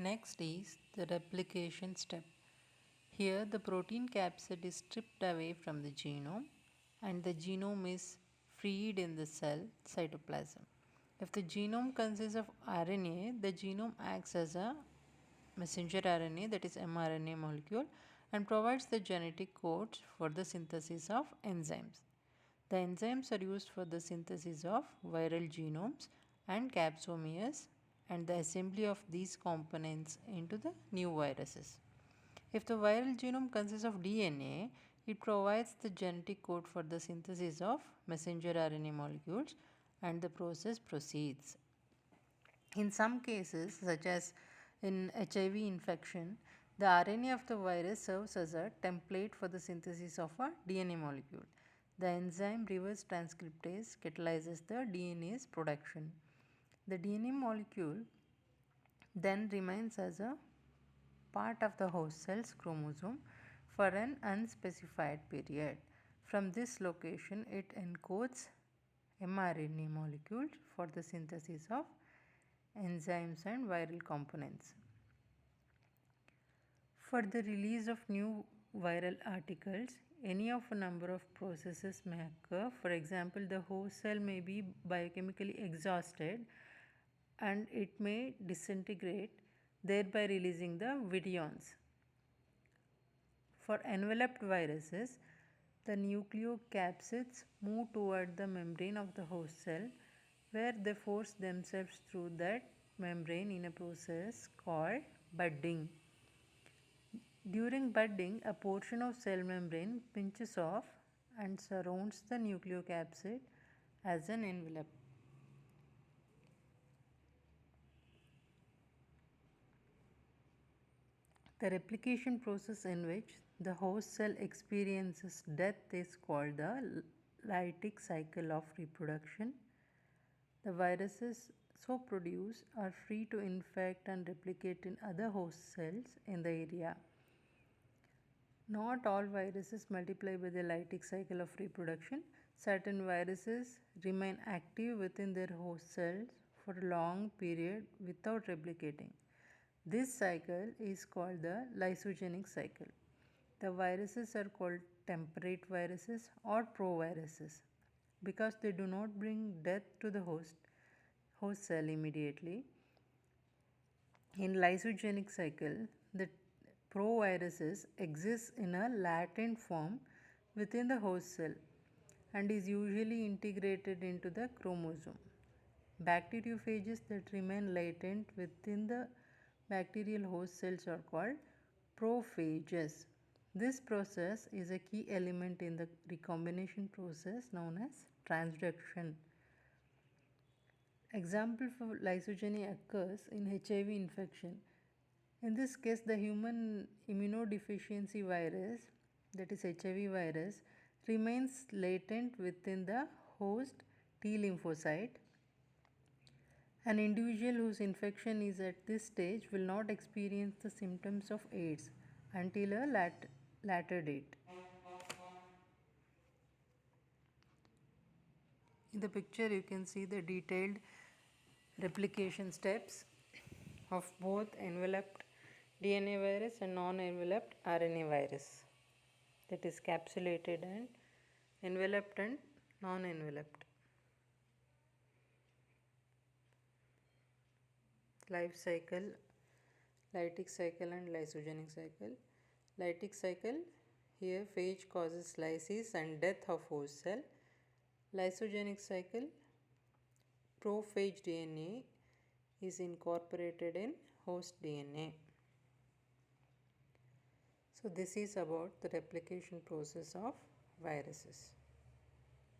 Next is the replication step. Here the protein capsid is stripped away from the genome and the genome is freed in the cell cytoplasm. If the genome consists of RNA, the genome acts as a messenger RNA, that is mRNA molecule, and provides the genetic codes for the synthesis of enzymes. The enzymes are used for the synthesis of viral genomes and capsomeres and the assembly of these components into the new viruses. If the viral genome consists of DNA, it provides the genetic code for the synthesis of messenger RNA molecules and the process proceeds. In some cases, such as in HIV infection, the RNA of the virus serves as a template for the synthesis of a DNA molecule. The enzyme reverse transcriptase catalyzes the DNA's production. The DNA molecule then remains as a part of the host cell's chromosome for an unspecified period. From this location, it encodes mRNA molecules for the synthesis of enzymes and viral components. For the release of new viral articles, any of a number of processes may occur. For example, the host cell may be biochemically exhausted and it may disintegrate, thereby releasing the virions. For enveloped viruses, the nucleocapsids move toward the membrane of the host cell where they force themselves through that membrane in a process called budding. During budding, a portion of cell membrane pinches off and surrounds the nucleocapsid as an envelope. The replication process in which the host cell experiences death is called the lytic cycle of reproduction. The viruses so produced are free to infect and replicate in other host cells in the area. Not all viruses multiply by the lytic cycle of reproduction. Certain viruses remain active within their host cells for a long period without replicating. This cycle is called the lysogenic cycle. The viruses are called temperate viruses or proviruses because they do not bring death to the host cell immediately. In lysogenic cycle, the proviruses exist in a latent form within the host cell and is usually integrated into the chromosome. Bacteriophages that remain latent within the bacterial host cells are called prophages. This process is a key element in the recombination process known as transduction. Example for lysogeny occurs in HIV infection. In this case, the human immunodeficiency virus, that is HIV virus, remains latent within the host T lymphocyte. An individual whose infection is at this stage will not experience the symptoms of AIDS until a later date. In the picture, you can see the detailed replication steps of both enveloped DNA virus and non-enveloped RNA virus, that is capsulated and enveloped and non-enveloped. Life cycle, lytic cycle and lysogenic cycle. Lytic cycle, here phage causes lysis and death of host cell. Lysogenic cycle, prophage DNA is incorporated in host DNA. So this is about the replication process of viruses.